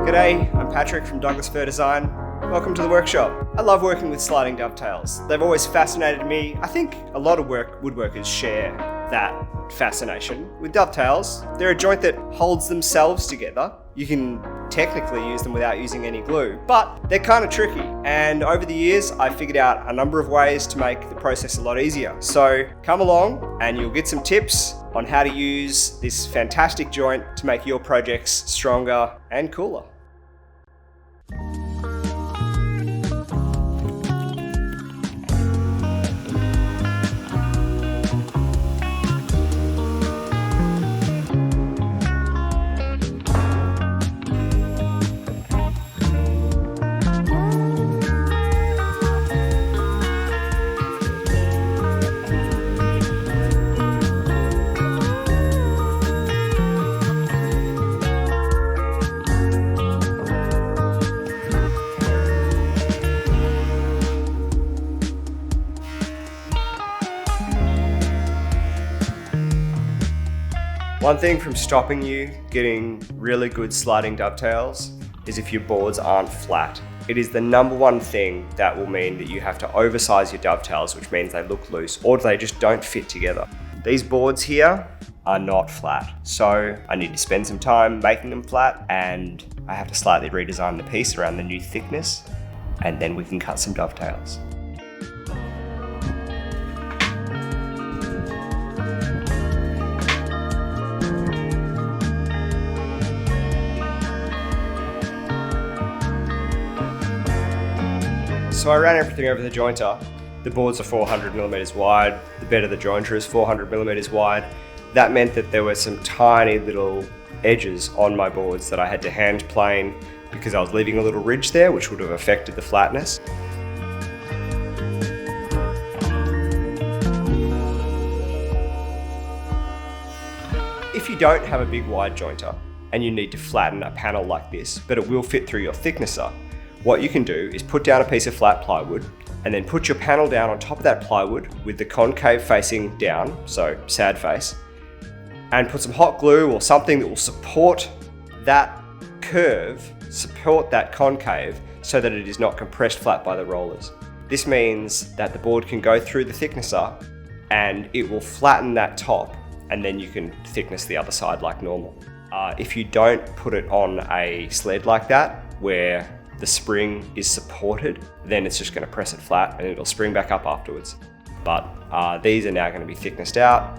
G'day, I'm Patrick from Douglas Fir Design. Welcome to the workshop. I love working with sliding dovetails. They've always fascinated me. I think a lot of woodworkers share that fascination. With dovetails, they're a joint that holds themselves together. You can technically use them without using any glue, but they're kind of tricky. And over the years, I figured out a number of ways to make the process a lot easier. So come along and you'll get some tips on how to use this fantastic joint to make your projects stronger and cooler. One thing from stopping you getting really good sliding dovetails is if your boards aren't flat. It is the number one thing that will mean that you have to oversize your dovetails, which means they look loose or they just don't fit together. These boards here are not flat, so I need to spend some time making them flat, and I have to slightly redesign the piece around the new thickness, and then we can cut some dovetails. So I ran everything over the jointer. The boards are 400mm wide, the bed of the jointer is 400mm wide. That meant that there were some tiny little edges on my boards that I had to hand plane because I was leaving a little ridge there, which would have affected the flatness. If you don't have a big wide jointer and you need to flatten a panel like this, but it will fit through your thicknesser, what you can do is put down a piece of flat plywood and then put your panel down on top of that plywood with the concave facing down, so sad face, and put some hot glue or something that will support that curve, support that concave, so that it is not compressed flat by the rollers. This means that the board can go through the thicknesser and it will flatten that top, and then you can thickness the other side like normal. If you don't put it on a sled like that, where the spring is supported, then it's just going to press it flat and it'll spring back up afterwards. But these are now going to be thicknessed out.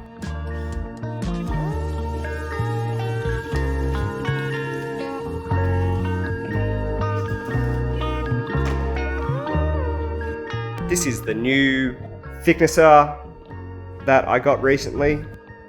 This is the new thicknesser that I got recently.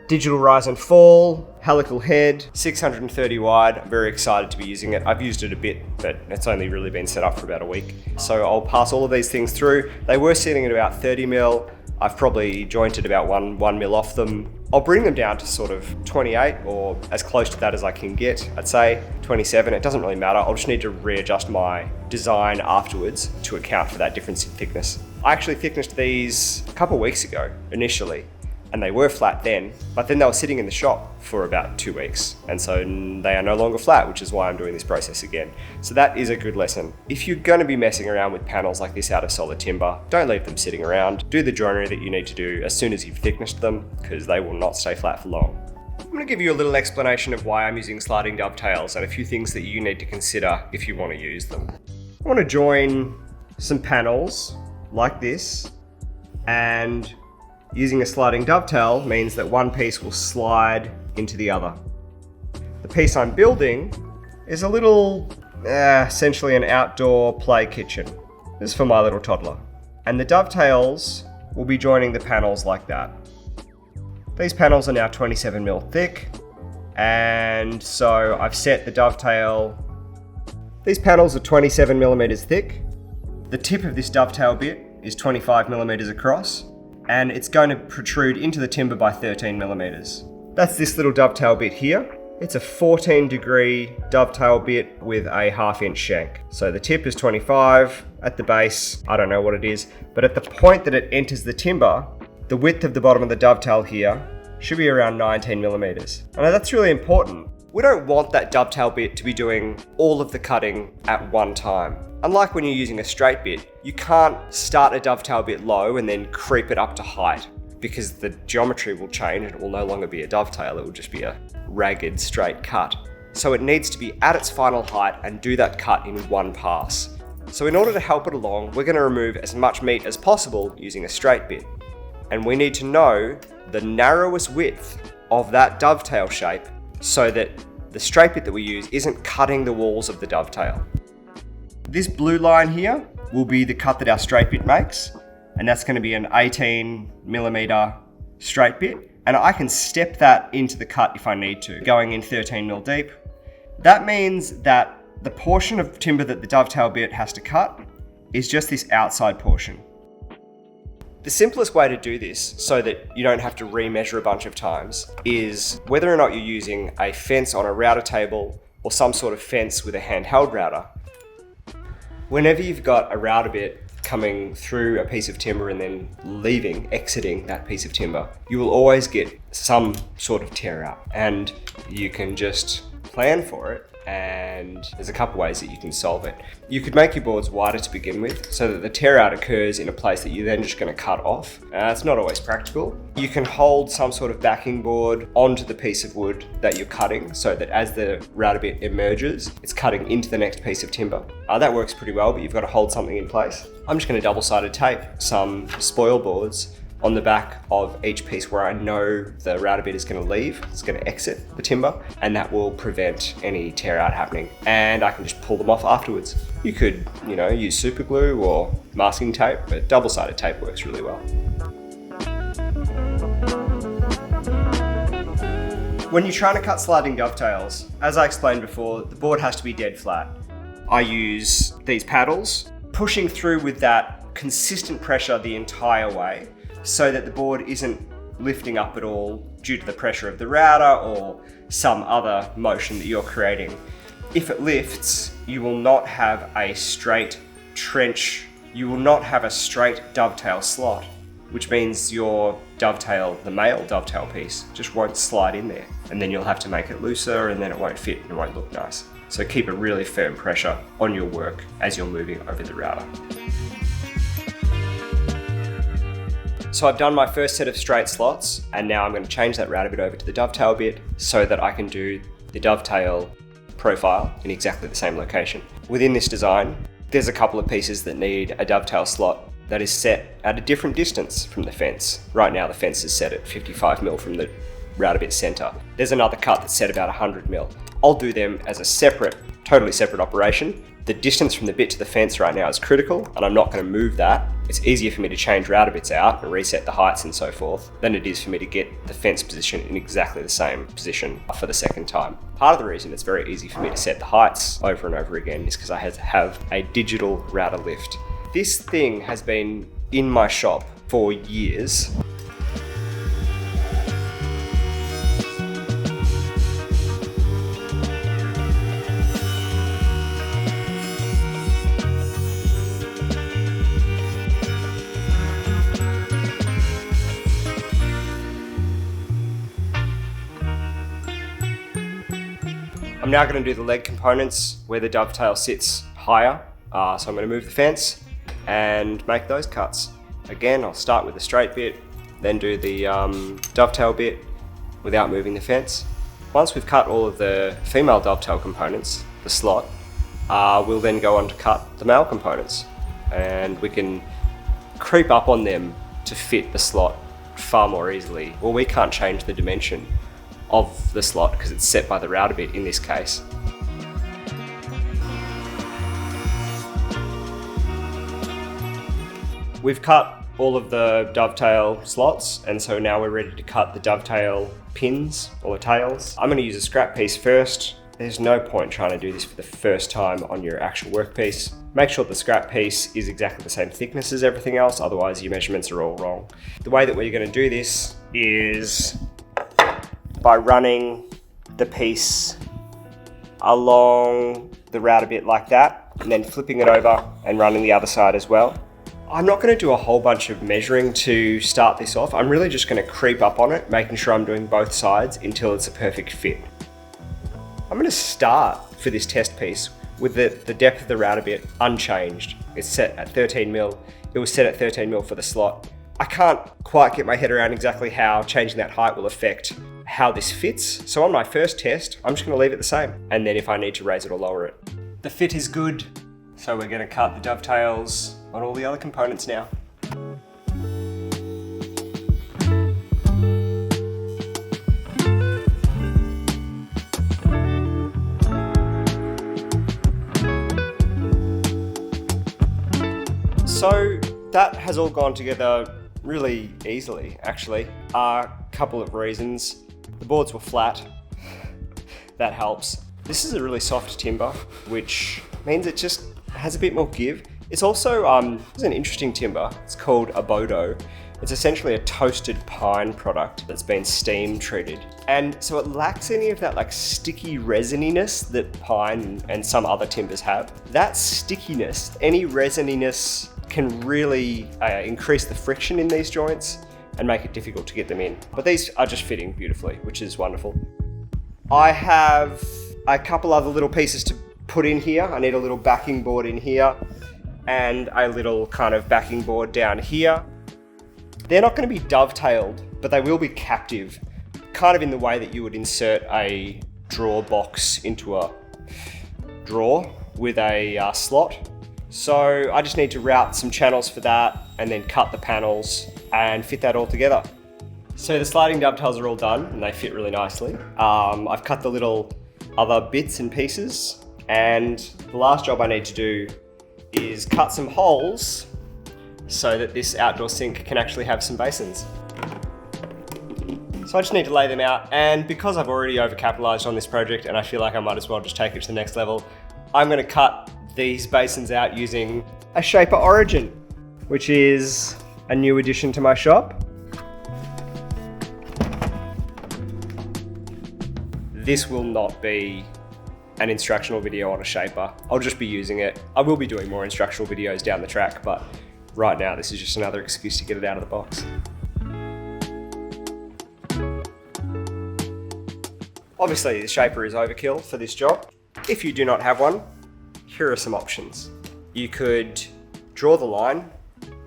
Digital rise and fall, helical head, 630 wide. I'm very excited to be using it. I've used it a bit, but it's only really been set up for about a week. So I'll pass all of these things through. They were sitting at about 30mm. I've probably jointed about 1mm off them. I'll bring them down to sort of 28 or as close to that as I can get. I'd say 27, it doesn't really matter. I'll just need to readjust my design afterwards to account for that difference in thickness. I actually thicknessed these a couple of weeks ago initially, and they were flat then, but then they were sitting in the shop for about 2 weeks. And so they are no longer flat, which is why I'm doing this process again. So that is a good lesson. If you're gonna be messing around with panels like this out of solid timber, don't leave them sitting around. Do the joinery that you need to do as soon as you've thicknessed them, because they will not stay flat for long. I'm gonna give you a little explanation of why I'm using sliding dovetails and a few things that you need to consider if you wanna use them. I wanna join some panels like this, and using a sliding dovetail means that one piece will slide into the other. The piece I'm building is a little, essentially an outdoor play kitchen. This is for my little toddler. And the dovetails will be joining the panels like that. These panels are now 27mm thick, and so I've set the dovetail. These panels are 27mm thick. The tip of this dovetail bit is 25mm across, and it's going to protrude into the timber by 13mm. That's this little dovetail bit here. It's a 14-degree dovetail bit with a 1/2-inch shank. So the tip is 25, at the base, I don't know what it is, but at the point that it enters the timber, the width of the bottom of the dovetail here should be around 19mm. I know that's really important We don't want that dovetail bit to be doing all of the cutting at one time. Unlike when you're using a straight bit, you can't start a dovetail bit low and then creep it up to height, because the geometry will change and it will no longer be a dovetail, it will just be a ragged straight cut. So it needs to be at its final height and do that cut in one pass. So in order to help it along, we're going to remove as much meat as possible using a straight bit. And we need to know the narrowest width of that dovetail shape so that the straight bit that we use isn't cutting the walls of the dovetail. This blue line here will be the cut that our straight bit makes, and that's going to be an 18mm straight bit, and I can step that into the cut if I need to, going in 13mm deep. That means that the portion of timber that the dovetail bit has to cut is just this outside portion. The simplest way to do this, so that you don't have to remeasure a bunch of times, is whether or not you're using a fence on a router table or some sort of fence with a handheld router. Whenever you've got a router bit coming through a piece of timber and then exiting that piece of timber, you will always get some sort of tear out, and you can just plan for it. And there's a couple ways that you can solve it. You could make your boards wider to begin with so that the tear out occurs in a place that you're then just going to cut off. It's not always practical. You can hold some sort of backing board onto the piece of wood that you're cutting so that as the router bit emerges, it's cutting into the next piece of timber. That works pretty well, but you've got to hold something in place. I'm just going to double-sided tape some spoil boards on the back of each piece where I know the router bit is going to leave, it's going to exit the timber, and that will prevent any tear out happening. And I can just pull them off afterwards. You could, use super glue or masking tape, but double-sided tape works really well. When you're trying to cut sliding dovetails, as I explained before, the board has to be dead flat. I use these paddles, pushing through with that consistent pressure the entire way, so that the board isn't lifting up at all due to the pressure of the router or some other motion that you're creating. If it lifts, you will not have a straight trench, you will not have a straight dovetail slot, which means your dovetail, the male dovetail piece, just won't slide in there. And then you'll have to make it looser and then it won't fit and it won't look nice. So keep a really firm pressure on your work as you're moving over the router. So I've done my first set of straight slots, and now I'm going to change that router bit over to the dovetail bit so that I can do the dovetail profile in exactly the same location. Within this design, there's a couple of pieces that need a dovetail slot that is set at a different distance from the fence. Right now the fence is set at 55mm from the router bit center. There's another cut that's set about 100mm. I'll do them as a totally separate operation. The distance from the bit to the fence right now is critical, and I'm not going to move that. It's easier for me to change router bits out and reset the heights and so forth than it is for me to get the fence position in exactly the same position for the second time. Part of the reason it's very easy for me to set the heights over and over again is because I have a digital router lift. This thing has been in my shop for years. I'm now going to do the leg components where the dovetail sits higher. So I'm going to move the fence and make those cuts. Again, I'll start with the straight bit, then do the dovetail bit without moving the fence. Once we've cut all of the female dovetail components, the slot, we'll then go on to cut the male components. And we can creep up on them to fit the slot far more easily. Well, we can't change the dimension of the slot because it's set by the router bit in this case. We've cut all of the dovetail slots, and so now we're ready to cut the dovetail pins or tails. I'm going to use a scrap piece first. There's no point trying to do this for the first time on your actual workpiece. Make sure the scrap piece is exactly the same thickness as everything else, otherwise your measurements are all wrong. The way that we're going to do this is by running the piece along the router bit like that, and then flipping it over and running the other side as well. I'm not going to do a whole bunch of measuring to start this off. I'm really just going to creep up on it, making sure I'm doing both sides until it's a perfect fit. I'm gonna start for this test piece with the depth of the router bit unchanged. It's set at 13 mil. It was set at 13 mil for the slot. I can't quite get my head around exactly how changing that height will affect how this fits. So on my first test, I'm just gonna leave it the same. And then if I need to raise it or lower it. The fit is good. So we're gonna cut the dovetails on all the other components now. So that has all gone together really easily, actually. A couple of reasons. The boards were flat. That helps. This is a really soft timber, which means it just has a bit more give. It's also it's an interesting timber. It's called a bodo. It's essentially a toasted pine product that's been steam treated. And so it lacks any of that like sticky resininess that pine and some other timbers have. That stickiness, any resininess can really increase the friction in these joints and make it difficult to get them in. But these are just fitting beautifully, which is wonderful. I have a couple other little pieces to put in here. I need a little backing board in here and a little kind of backing board down here. They're not going to be dovetailed, but they will be captive, kind of in the way that you would insert a drawer box into a drawer with a slot. So I just need to route some channels for that and then cut the panels and fit that all together. So the sliding dovetails are all done and they fit really nicely. I've cut the little other bits and pieces, and the last job I need to do is cut some holes so that this outdoor sink can actually have some basins. So I just need to lay them out, and because I've already overcapitalized on this project and I feel like I might as well just take it to the next level, I'm going to cut these basins out using a Shaper Origin, which is a new addition to my shop. This will not be an instructional video on a shaper. I'll just be using it. I will be doing more instructional videos down the track, but right now this is just another excuse to get it out of the box. Obviously the shaper is overkill for this job. If you do not have one, here are some options. You could draw the line,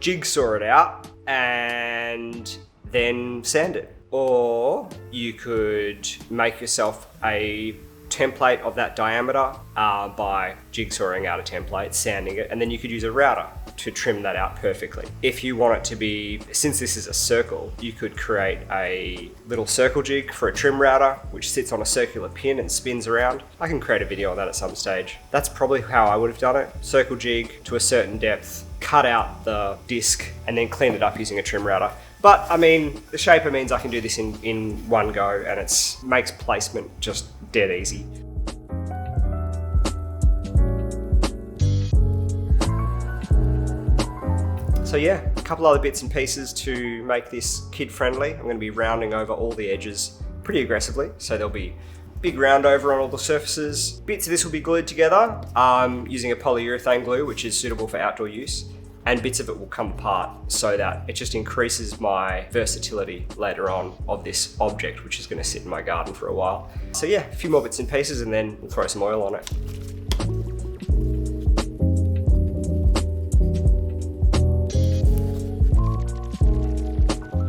jigsaw it out, and then sand it. Or you could make yourself a template of that diameter by jigsawing out a template, sanding it, and then you could use a router to trim that out perfectly. If you want it to be, since this is a circle, you could create a little circle jig for a trim router, which sits on a circular pin and spins around. I can create a video on that at some stage. That's probably how I would have done it. Circle jig to a certain depth, cut out the disc, and then clean it up using a trim router. But I mean, the shaper means I can do this in one go, and it makes placement just dead easy. So yeah, a couple other bits and pieces to make this kid friendly. I'm going to be rounding over all the edges pretty aggressively, so there'll be big round over on all the surfaces. Bits of this will be glued together using a polyurethane glue, which is suitable for outdoor use, and bits of it will come apart so that it just increases my versatility later on of this object, which is going to sit in my garden for a while. So yeah, a few more bits and pieces and then we'll throw some oil on it.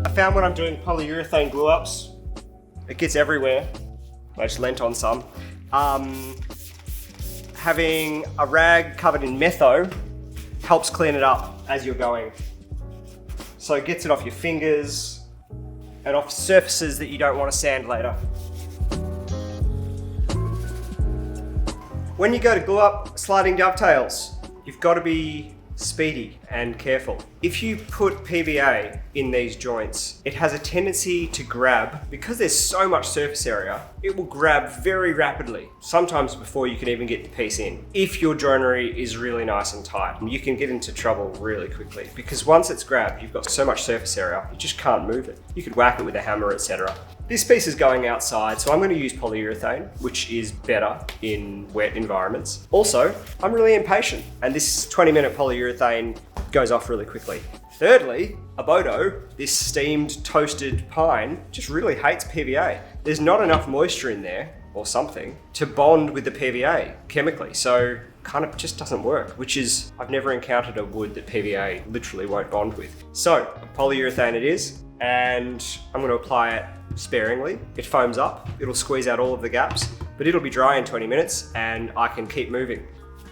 I found when I'm doing polyurethane glue ups, it gets everywhere. I just lent on some. Having a rag covered in metho helps clean it up as you're going. So it gets it off your fingers and off surfaces that you don't want to sand later. When you go to glue up sliding dovetails, you've got to be speedy and careful. If you put PVA in these joints, it has a tendency to grab. Because there's so much surface area, it will grab very rapidly, sometimes before you can even get the piece in. If your joinery is really nice and tight, you can get into trouble really quickly, because once it's grabbed, you've got so much surface area, you just can't move it. You could whack it with a hammer, etc. This piece is going outside, so I'm going to use polyurethane, which is better in wet environments. Also, I'm really impatient, and this 20-minute polyurethane goes off really quickly. Thirdly, a bodo, this steamed toasted pine, just really hates PVA. There's not enough moisture in there or something to bond with the PVA chemically. So kind of just doesn't work, which is, I've never encountered a wood that PVA literally won't bond with. So polyurethane it is, and I'm going to apply it sparingly. It foams up, it'll squeeze out all of the gaps, but it'll be dry in 20 minutes and I can keep moving.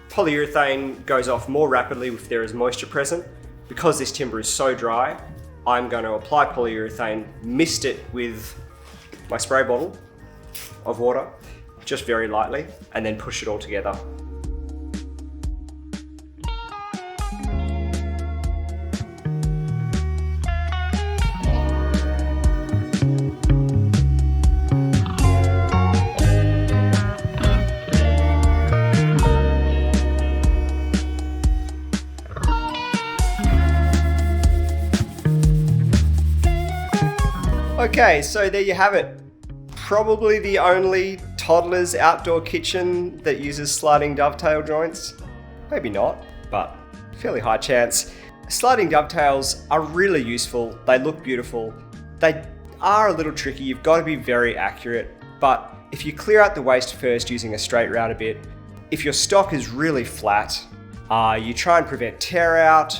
Polyurethane goes off more rapidly if there is moisture present. Because this timber is so dry, I'm going to apply polyurethane, mist it with my spray bottle of water, just very lightly, and then push it all together. Okay, so there you have it. Probably the only toddler's outdoor kitchen that uses sliding dovetail joints. Maybe not, but fairly high chance. Sliding dovetails are really useful. They look beautiful. They are a little tricky. You've got to be very accurate, but if you clear out the waste first using a straight router bit, if your stock is really flat, you try and prevent tear out,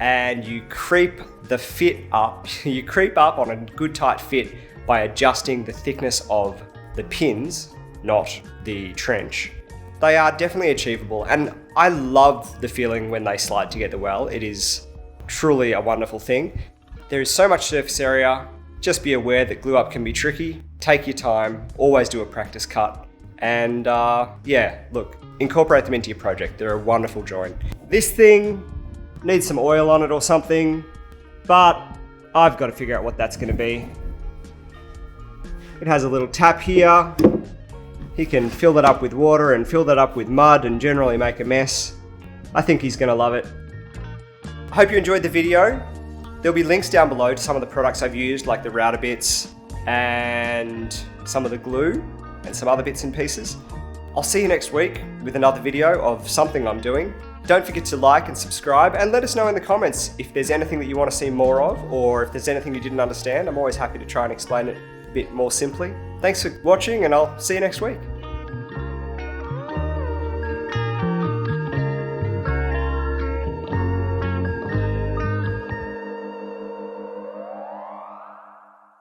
and you creep the fit up. You creep up on a good tight fit by adjusting the thickness of the pins, not the trench. They are definitely achievable, and I love the feeling when they slide together well. It is truly a wonderful thing. There is so much surface area. Just be aware that glue up can be tricky. Take your time, always do a practice cut, and yeah, look, incorporate them into your project. They're a wonderful joint. This thing needs some oil on it or something, but I've got to figure out what that's going to be. It has a little tap here. He can fill that up with water and fill that up with mud and generally make a mess. I think he's going to love it. I hope you enjoyed the video. There'll be links down below to some of the products I've used, like the router bits and some of the glue and some other bits and pieces. I'll see you next week with another video of something I'm doing. Don't forget to like and subscribe, and let us know in the comments if there's anything that you want to see more of, or if there's anything you didn't understand. I'm always happy to try and explain it a bit more simply. Thanks for watching, and I'll see you next week.